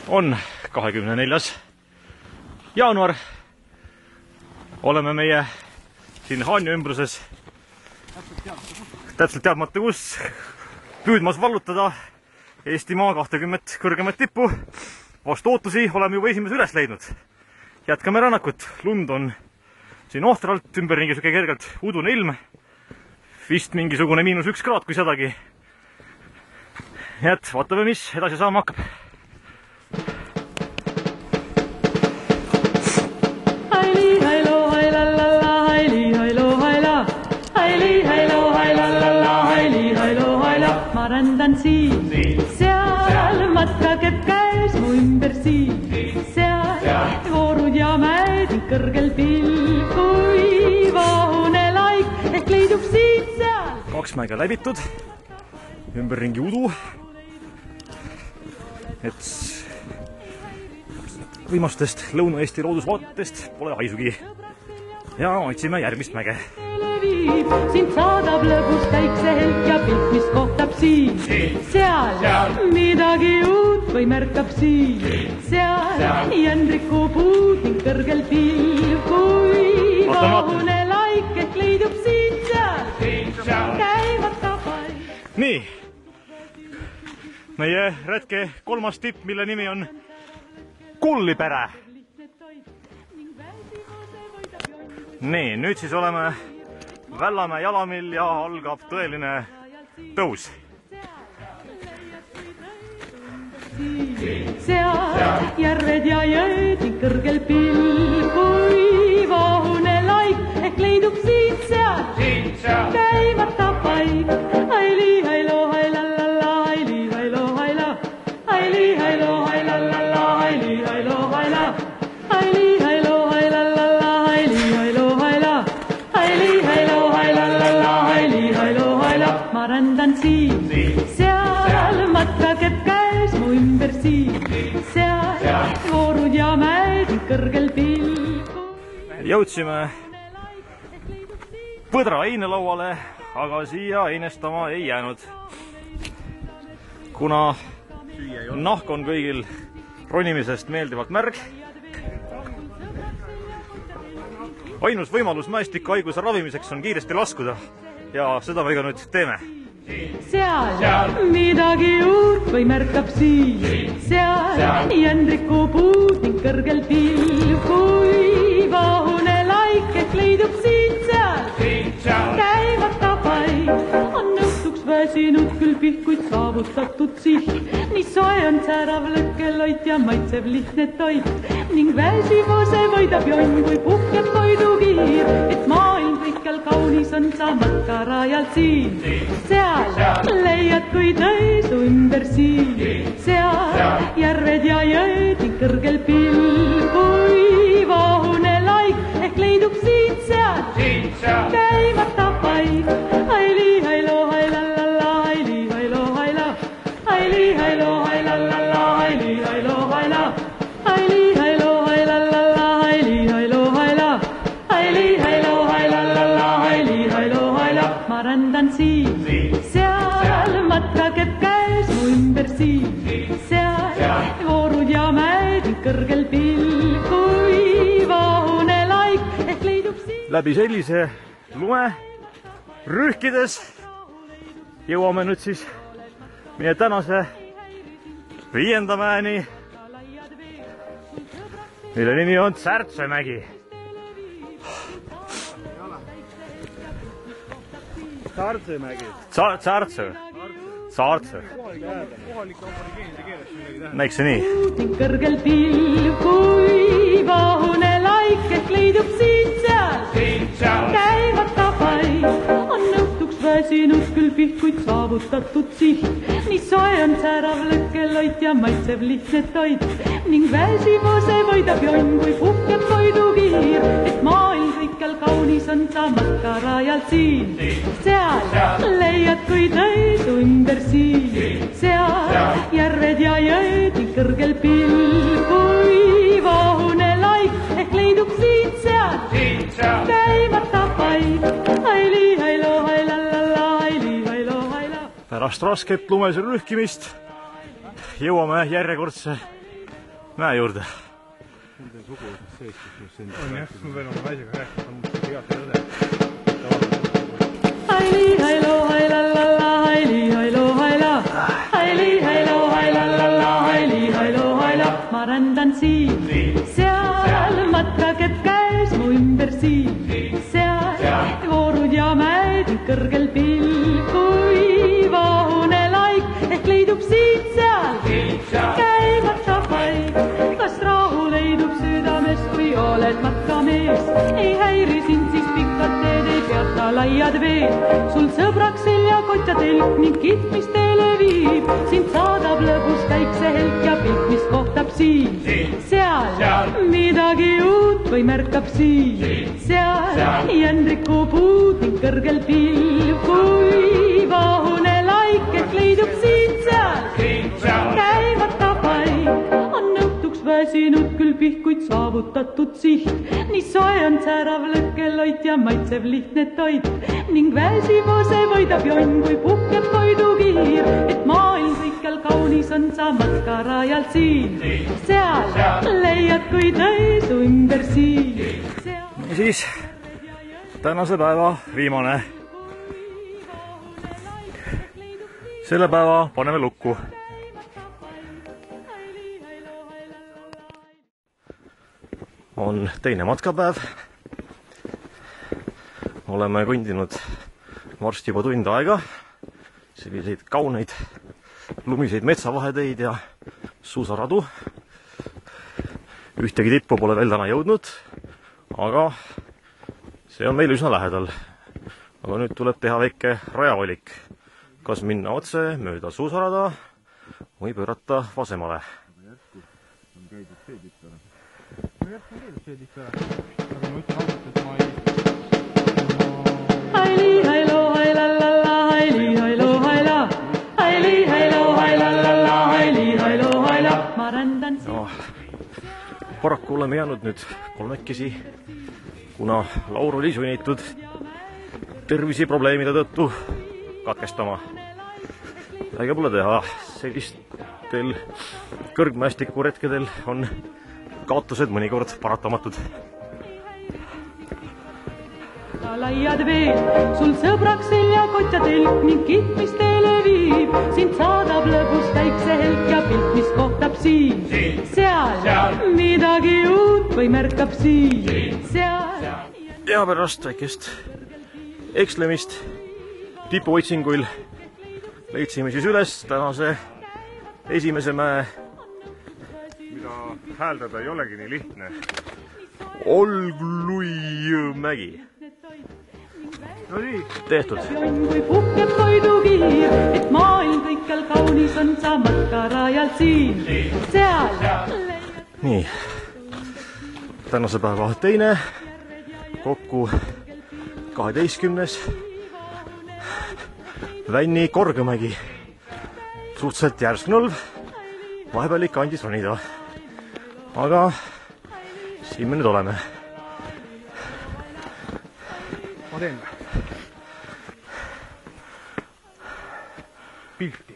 On 24. jaanuar. Oleme meie siin Haanja ümbruses täpselt teadmata kus püüdmas vallutada Eestimaa 20 kõrgemat tippu. Vastu ootusi oleme juba esimese üles leidnud. Jätkame rännakut. Lund on siin ohtralt, ümberringi süke kergelt udune ilm. Vist mingisugune -1 kraad, kui sedagi. Nii et vaatame, mis edasi saama hakkab. Ma rändan siin, seal matkakepp käes mu ümber siin, seal voorud ja mäed kõrgel pilk, kui vahune laik ehk leidub siin seal. 2 mäge läbitud, ümberringi udu, et võimastest Lõuna-Eesti loodusvaatest pole haisugi ja otsime järgmist mäge. Sind saadab lõbus päiksehelk ja pilk, mis kohtab siin, seal midagi uut või märkab siin, seal jändriku puud ning kõrgel pilv, kui vahune laik ehk leidub siin, seal käivad tabaid. Nii, meie retke 3. tipp, mille nimi on Kullipere. Nii, nüüd siis oleme Vällamäe jalamil ja algab tõeline tõus. Seal järved ja jõed ning kõrgel pilv, kui vahune laik ehk leidub siin, seal käivad tabaid. Aili, hailo, hailallalla, aili, hailo, haila, aili, hailo, hailallalla, aili, hailo, haila, aili, hailo, hailallalla, aili, hailo, haila, aili, hailo, hailallalla, aili, hailo, haila. Ma rändan siin, seal matkakepp käes mu ümber siin, seal voorud ja mäed kõrgel pilk. Jõudsime Põdra einelauale, aga siia einestama ei jäänud. Kuna nahk on kõigil ronimisest meeldivalt märg, ainus võimalus mäestikuhaiguse ravimiseks on kiiresti laskuda ja seda me ka nüüd teeme. Seal midagi uut või märkab siin, seal jändriku puud ning kõrgel pilv, kui vahune laik ehk leidub siin, seal käivad tabaid. On õhtuks väsinud küll pihkuid saavutatud siht, nii soe on särav lõkkeloit ja maitsev lihtne toit ning väsivuse võidab jonn, kui puhkeb toidukiir, et maailm kõikjal kaunis on sa matkarajal siin, seal leiad kui tõisu ümber siin, seal järved ja jõed ning kõrgel pilv, kui vahune laik ehk leidub siin, seal käivad tabaid. Aili, hailo, hailallalla, aili, hailo, haila, aili, hailo, hailallalla, aili, hailo, haila, aili, hailo, hailallalla, aili, hailo, haila, aili, hailo, hailallalla, aili, hailo, haila. Ma rändan siin, seal matkakepp käes mu ümber siin, seal voorud ja mäed kõrgel pilv, kui vahune laik ehk leidub siin. Läbi sellise lume rühkides jõuame nüüd siis meie tänase 5. mäeni, mille nimi on Tsärtsemägi. Tsärtsemägi. Tsärtse. Näiks see nii. Kõrgel pilv, kui vahune laik ehk leidub siin, seal käivad tabaid. On õhtuks väsinud küll pihkuid saavutatud siht, nii soe on särav lõkkeloit ja maitsev lihtne toit ning väsivuse võidab jonn, kui puhkeb toidukiir, et maailm kõikjal kaunis on sa matkarajal siin, seal leiad kui tõisu ümber siin, seal järved ja jõed ning kõrgel pilv, kui vahune laik ehk leidub siin, seal käivad tabaid. Aili, hailo, hailallalla, aili, hailo, haila. Pärast rasket lumesel rühkimist jõuame järjekordse mäe juurde. Nende suguvõsest sees, kus just on jah, ma pean oma naisega rääkima, on head õde. Haili, hailo, hailallalla, haili, hailo, haila. Haili, hailo, hailallalla, haili, hailo, haila. Ma rändan siin, seal matkakett käes mu ümber siin. Seal voorud ja mäed kõrgel pill, kui vahune laik ehk leidub siin-seal. Käimata paik, kas rahu leidub südames, kui oled matkamees. Ei häiri sind siis pikad teed, ei peata laiad veed. Sul sõbraks seljakott ja telk ning kiht, mis teele viib. Sind saadab lõbus käik see helk ja pilt, mis kohtab siin. Seal midagi uut või märkab siin. Seal jändriku puud ning kõrgel pilv, kui vahune laik ehk leidub siin-seal. Käimata paik on nõutuks väsinud küll pihkuid saavutatud siht. Nii soe on särav lõkkeloit ja maitsev lihtne toit ning väsimuse võidab jonn, kui puhkeb toidukiir. Et maailm kõikjal kaunis on, sa matkarajalt siin. Seal leiad, kui tõisu ümber siin. Ja siis tänase päeva viimane. Selle päeva paneme lukku. On teine matkapäev. Oleme kõndinud varsti juba tund aega. Selliseid kauneid lumiseid metsavaheteid ja suusaradu. Ühtegi tippu pole veel täna jõudnud, aga see on meil üsna lähedal. Aga nüüd tuleb teha väike rajavalik. Kas minna otse mööda suusarada või pöörata vasemale? On käidud seedikta. Aga ma ütlen ausalt, et ma ei... Haili, hailo, hailallalla, haili, hailo, haila. Haili, hailo, hailallalla, haili, hailo, haila. Ma rändan siin. Paraku oleme jäänud nüüd kolmekesi, kuna Laur oli sunnitud terviseprobleemide tõttu katkestama. Äge pole teha, sellistel kõrgmäestikuretkedel on kaotused mõnikord paratamatud. Laiad veed, sul sõbraks seljakott ja telk ning kiht, mis teele viib. Sind saadab lõbus käik see helk ja pilt, mis kohtab siin. Seal midagi uut või märkab siin. Ja pärast väikest ekslemist tipuotsinguil leidsime siis üles tänase esimese mäe, mida hääldada ei olegi nii lihtne. Olgluimägi. No nii. Tehtud. Kui puhkeb toidukiir, et maailm kõikjal kaunis on, sa matkarajalt siin. Seal. Nii. Tänase päeva teine. Kokku 12. Vänni Korgõmägi. Suhteliselt järsk nõlv. Vahepeal ikka andis ronida. Aga siin me nüüd oleme. Ma teen pilti.